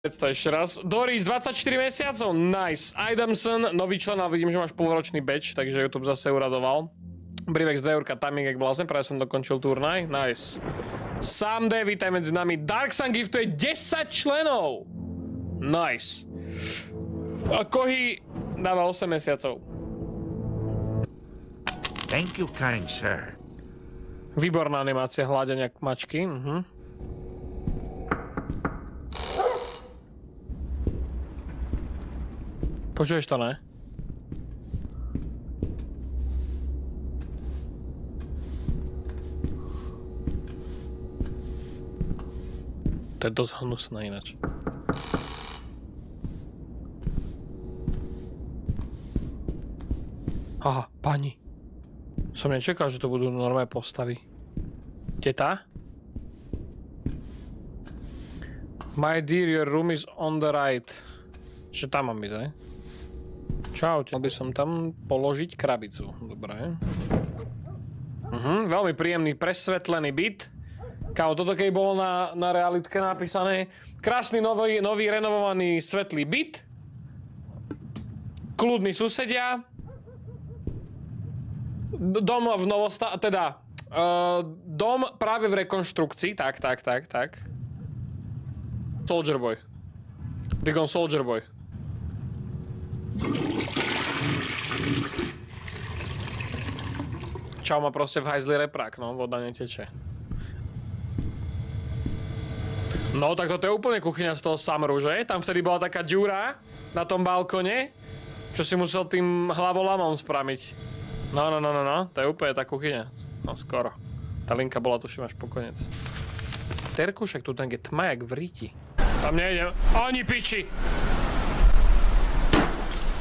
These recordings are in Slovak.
To ešte raz. Doris, 24 mesiacov, nice. Adamson, nový člen, ale vidím, že máš polročný badge, takže YouTube zase uradoval. Brivex 2 eurka, timing jak blázne, práve som dokončil turnaj, nice. Sam D, vítaj medzi nami. Darksun giftuje 10 členov. Nice. A Kohy dáva 8 mesiacov. Thank you, kind sir. Výborná animácia hľadenia mačky, Počuješ to, ne? To je dosť hnusné ináč. Aha, pani. Som nečakal, že to budú normálne postavy. Teta? My dear, your room is on the right. Čiže tam mám ísť, ne? Čau, chcel by som tam položiť krabicu. Dobre. Veľmi príjemný, presvetlený byt. Kámo, toto keď bolo na realitke napísané. Krásny, nový renovovaný, svetlý byt. Kľudní susedia. Dom v dom práve v rekonštrukcii. Tak. Soldier Boy. Diggon Soldier Boy. Čau, má proste v hajzli reprák, no, voda neteče. No, tak toto je úplne kuchyňa z toho Summeru, že? Tam vtedy bola taká ďura na tom balkone, čo si musel tým hlavolamom spraviť. No, to je úplne tá kuchyňa. No, skoro. Tá linka bola tuším až po koniec. Terku, však tu tam je tma jak v ríti. Tam nejdem. Ani piči!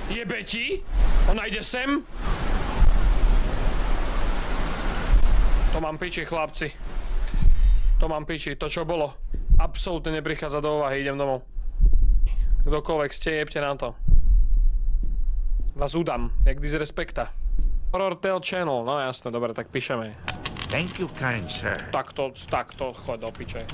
Jebe ti? Ona ide sem? To mám piči, chlapci. To mám piči. To čo bolo? Absolútne neprichádza do úvahy. Idem domov. Kdokoľvek ste, jebte na to. Vás udám. Jak disrespekta. Horror Tale Channel. No jasné, dobre, tak píšeme. Thank you, kind sir. Takto, chod do piče.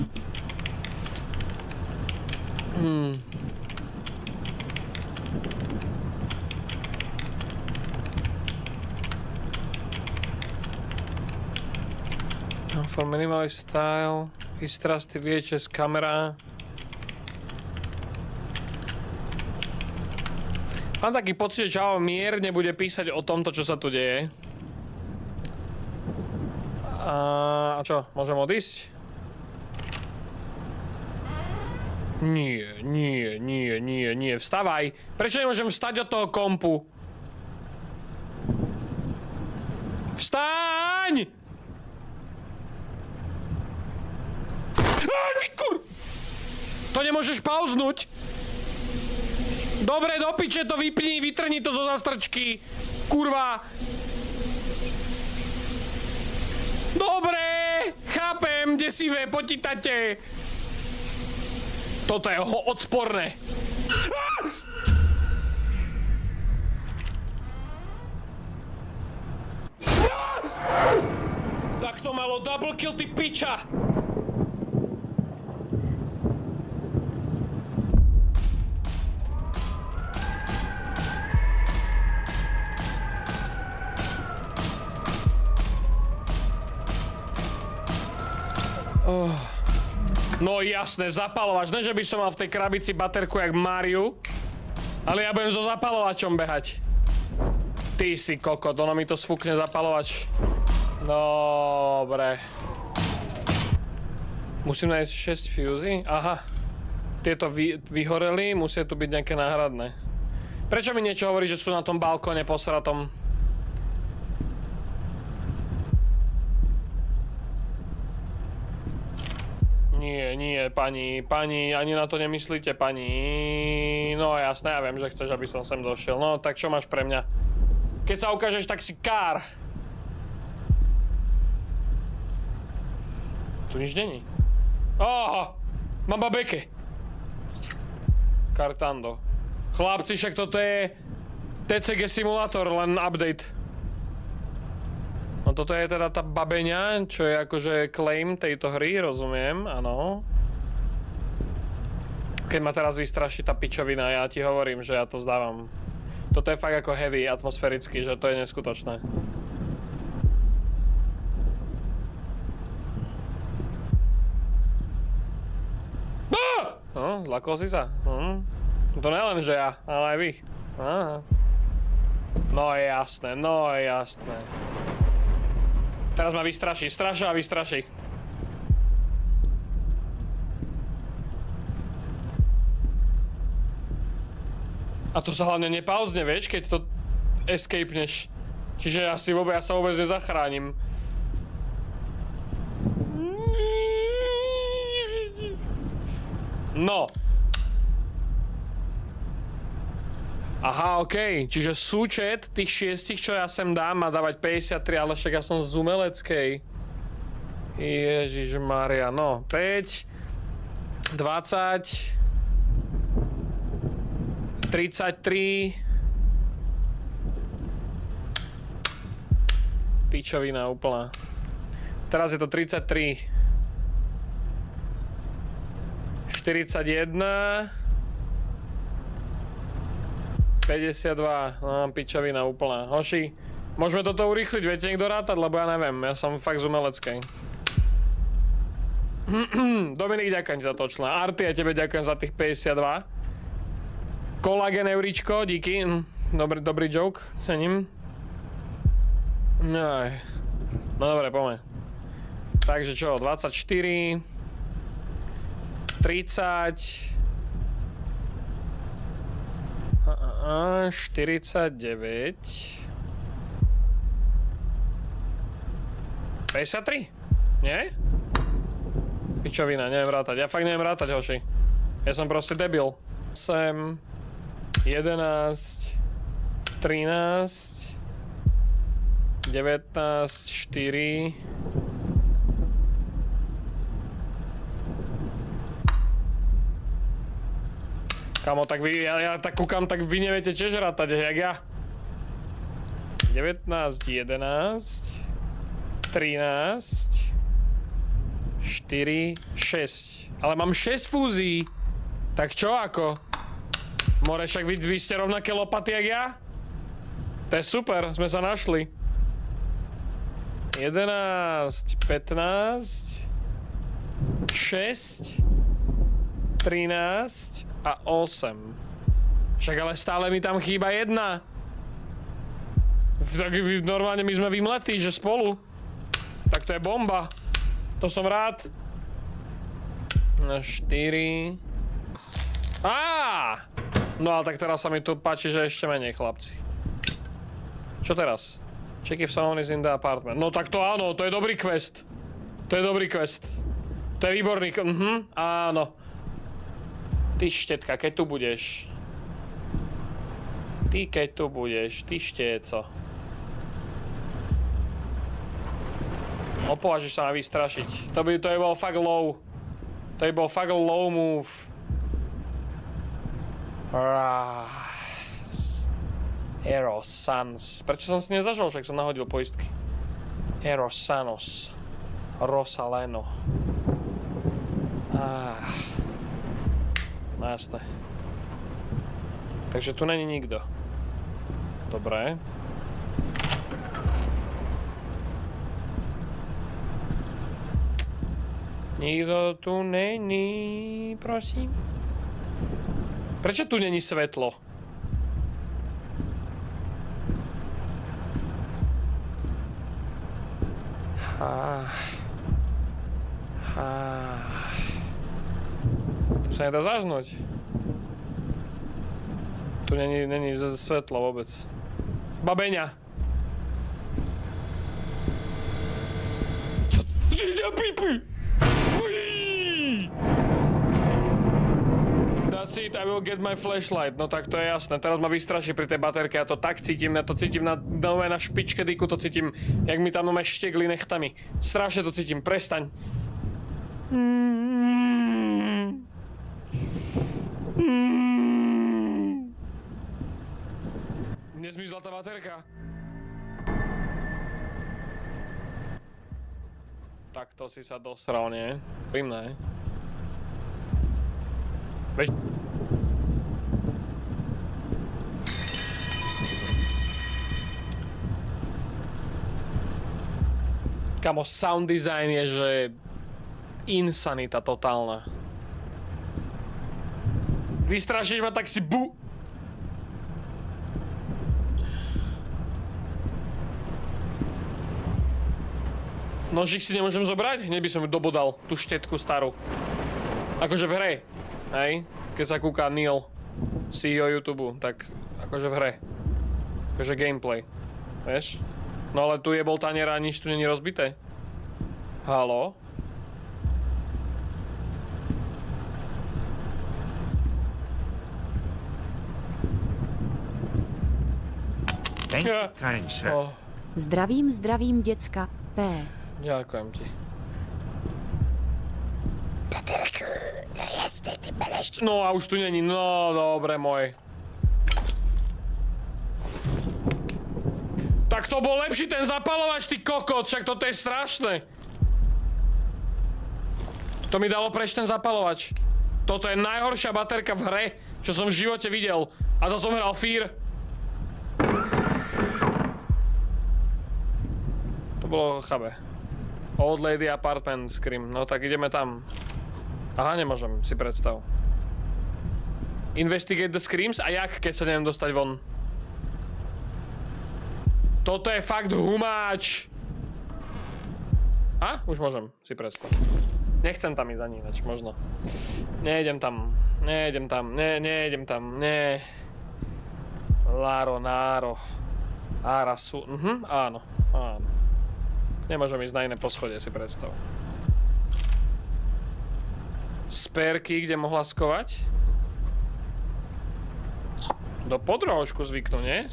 For minimalist style, hystrasty VHS kamera. Mám taký pocit, že Čavo mierne bude písať o tomto, čo sa tu deje. A čo, môžem odísť? Nie, vstavaj. Prečo nemôžem vstať od toho kompu? Vstaň! Ty kur... To nemôžeš pauznúť. Dobre, do piče to vypni, vytrni to zo zastrčky. Kurva. Dobre, chápem, desivé, potítate. Toto je odporné. Tak to malo double kill, ty piča. No jasné, zapalovač. Ne, že by som mal v tej krabici baterku jak Mariu, ale ja budem so zapalovačom behať. Ty si kokot, ono mi to sfúkne zapalovač. Dobre. Musím nájsť 6 fúzy? Aha. Tieto vyhoreli, musia tu byť nejaké náhradné. Prečo mi niečo hovorí, že sú na tom balkóne posratom? Nie, pani, ani na to nemyslíte, pani. No jasné, ja viem, že chceš, aby som sem došiel. No, tak čo máš pre mňa? Keď sa ukážeš, tak si kár. Tu nič není. Aha, mám babeke. Kartando. Chlapci, však toto je TCG simulátor, len update. No toto je teda tá babeňa, čo je akože claim tejto hry, rozumiem, áno. Keď ma teraz vystraší tá pičovina, ja ti hovorím, že ja to vzdávam. Toto je fakt ako heavy, atmosféricky, že to je neskutočné. No, zlakol si sa. To nelen, že ja, ale aj vy. Aha. No je jasné, no je jasné. Teraz ma vystraší, strašne ma vystraší. A to sa hlavne nepauzne, vieš, keď to escapeneš. Čiže ja sa vôbec nezachránim. No. Aha, okej. Čiže súčet tých 6, čo ja sem dám, má dávať 53, ale však ja som z umeleckej. Ježišmaria, no. 5, 20... 33. Pičovina úplná. Teraz je to 33. 41. 52. No, pičovina úplná. Hoši, môžeme toto urýchliť, viete niekto rátať, lebo ja neviem, ja som fakt z umeleckej. Dominik, ďakujem za to člena. Arty, ja tebe ďakujem za tých 52. Kolagen Euričko, díky. Dobrý joke, cením. No dobre, poďme. Takže čo, 24 30 49 53? Nie? Pičovina, neviem rátať. Ja fakt neviem rátať, hoši. Ja som proste debil. 8 11 13 19 4 Kamo, tak vy, ja tak kúkam, tak vy neviete tiež rátať, jak ja. 19 11 13 4 6. Ale mám 6 fúzií. Tak čo ako? More, však vy ste rovnaké lopaty jak ja? To je super, sme sa našli. 11, 15, 6, 13 a 8. Však ale stále mi tam chýba jedna. Tak normálne my sme vymletí, že spolu. Tak to je bomba. To som rád. Na 4. No ale tak teraz sa mi tu páči, že ešte menej, chlapci. Čo teraz? Check if someone is in the apartment. No tak to áno, to je dobrý quest. To je dobrý quest. To je výborný, áno. Ty štetka, keď tu budeš. Ty keď tu budeš, ty šteco. Opovažíš sa ma vystrašiť. To by bol fakt low. To by bol fakt low move. Eros Sans. Prečo som si nezažil, však som nahodil poistky. Eros Sanos. Rosaleno. No jasné. Takže tu není nikto. Dobre. Nikto tu není, prosím. Prečo tu není svetlo? Tu sa nedá zažnúť. Tu není svetlo vôbec. Babeňa! Čo? Deďa pipi! That's it, I will get my flashlight. No tak to je jasné, teraz ma vystraší pri tej baterke, ja to tak cítim, ja to cítim na špičke dyku, to cítim, jak mi tam štekli nechtami. Strašne to cítim, prestaň. Nezmizla tá baterka. Tak to si sa dosral, nie? Vím, ne? Veď... Kamo, sound design je, že insanita totálna. Vystrašíš ma, tak si bu... Nožík si nemôžem zobrať? Hneď by som ju dobodal, tú štetku starú. Akože v hre, hej? Keď sa kúka Neil, CEO YouTube, tak akože v hre. Akože gameplay, vieš? No ale tu je bol tanier a nič tu není rozbité. Haló? Thank you, kind sir. Oh, Zdravím, děcka. P. ďakujem ti. No a už tu není, no dobre môj. Tak to bol lepší ten zapalovač, ty kokot, však toto je strašné. To mi dalo preč ten zapalovač. Toto je najhoršia baterka v hre, čo som v živote videl. A to som hral Fear. To bolo chabé. Old Lady Apartment Scream, no tak ideme tam. Aha, nemôžem, si predstav. Investigate the screams? A jak, keď sa neviem dostať von? Toto je fakt humáč! A? Už môžem, si predstav. Nechcem tam ísť ani inač, možno. Nejdem tam, nejdem tam, nejdem tam, ne. Laro, náro. Arasu, áno, áno. Nemôžem ísť na iné poschodie, si predstav. Spérky, kde mohla skovať? Do podrožku zvyknú, nie?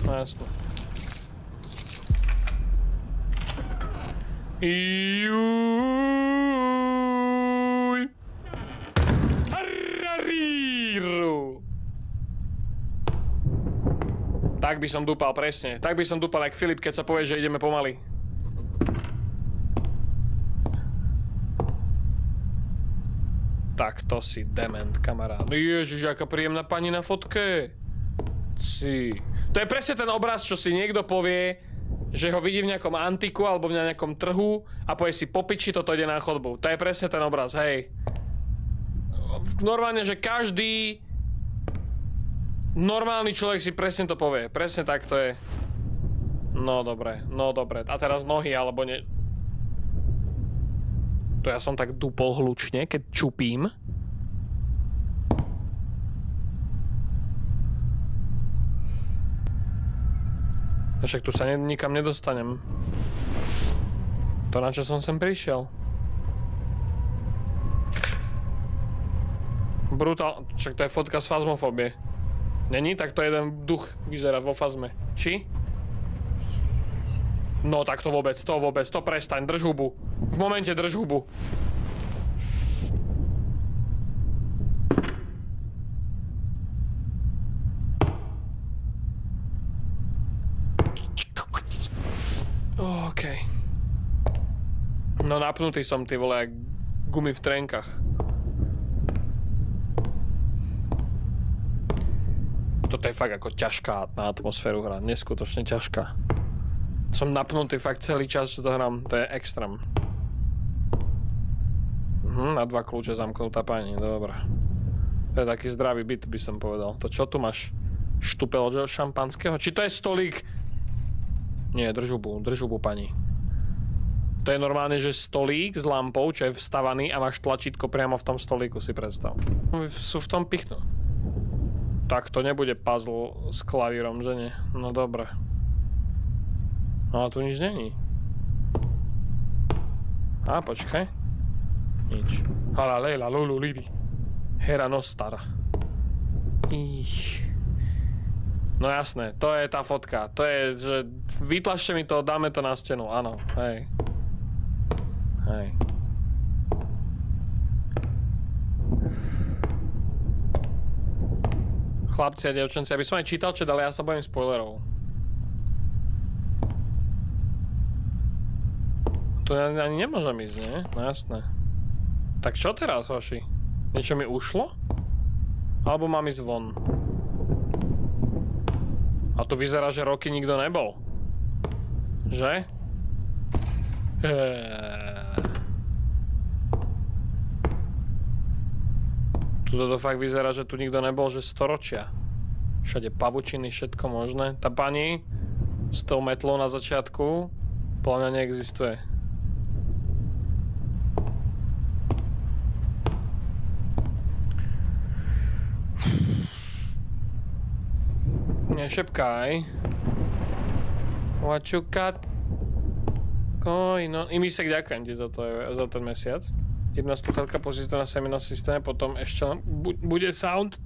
No jasno. Juuuuj. Harraríru. Tak by som dúpal, presne. Tak by som dúpal, jak Filip, keď sa povie, že ideme pomaly. Tak to si dement, kamarát. Ježiš, aká príjemná pani na fotke. To je presne ten obraz, čo si niekto povie, že ho vidí v nejakom antiku alebo v nejakom trhu a povie si, po piči, toto ide na chodbu. To je presne ten obraz, hej. Normálne, že každý normálny človek si presne to povie. Presne tak to je. No dobre, no dobre. A teraz nohy, alebo ne... To ja som tak dupol hlučne, keď čupím. Však tu sa nikam nedostanem. To, na čo som sem prišiel. Brutál... Však to je fotka z fazmofóbie. Není? Tak to jeden duch vyzerá vo fazme. Či? No tak to vôbec, to prestaň, drž hubu. V momente drž hubu. OK. No napnutý som, ty vole, jak gumy v trenkách. Toto je fakt ako ťažká na atmosféru hra, neskutočne ťažká. Som napnutý fakt celý čas, čo to hrám, to je extrém. Na 2 kľúče zamknutá pani, dobre. To je taký zdravý byt, by som povedal. To čo tu máš? Štupel od šampanského? Či to je stolík? Nie, drž hubu pani. To je normálne, že stolík s lampou, čo je vstavaný a máš tlačítko priamo v tom stolíku, si predstav. Sú v tom pichnú. Tak to nebude puzzle s klavírom, že nie? No dobre. No a tu nič není. A počkaj. Nič. Hala lejla lulu lili. Hera nostara. No jasné, to je tá fotka. To je, že vytlačte mi to, dáme to na stenu. Áno, hej. Hej. Chlapci a dievčenci, aby som aj čítal, čo dali, ja sa bojím spoilerov. Tu ani nemôžem ísť, nie? No jasné. Tak čo teraz, hoši? Niečo mi ušlo? Alebo mám ísť von? A tu vyzerá, že roky nikto nebol. Že? Tuto to fakt vyzerá, že tu nikto nebol, že storočia. Všade pavučiny, všetko možné. Tá pani s tou metlou na začiatku podľa mňa neexistuje. Nešepkaj. What you got? No, Imisek, ďakujem ti za ten mesiac. Jedna sluchatka pozícia na semina systéme, potom ešte len bude sound.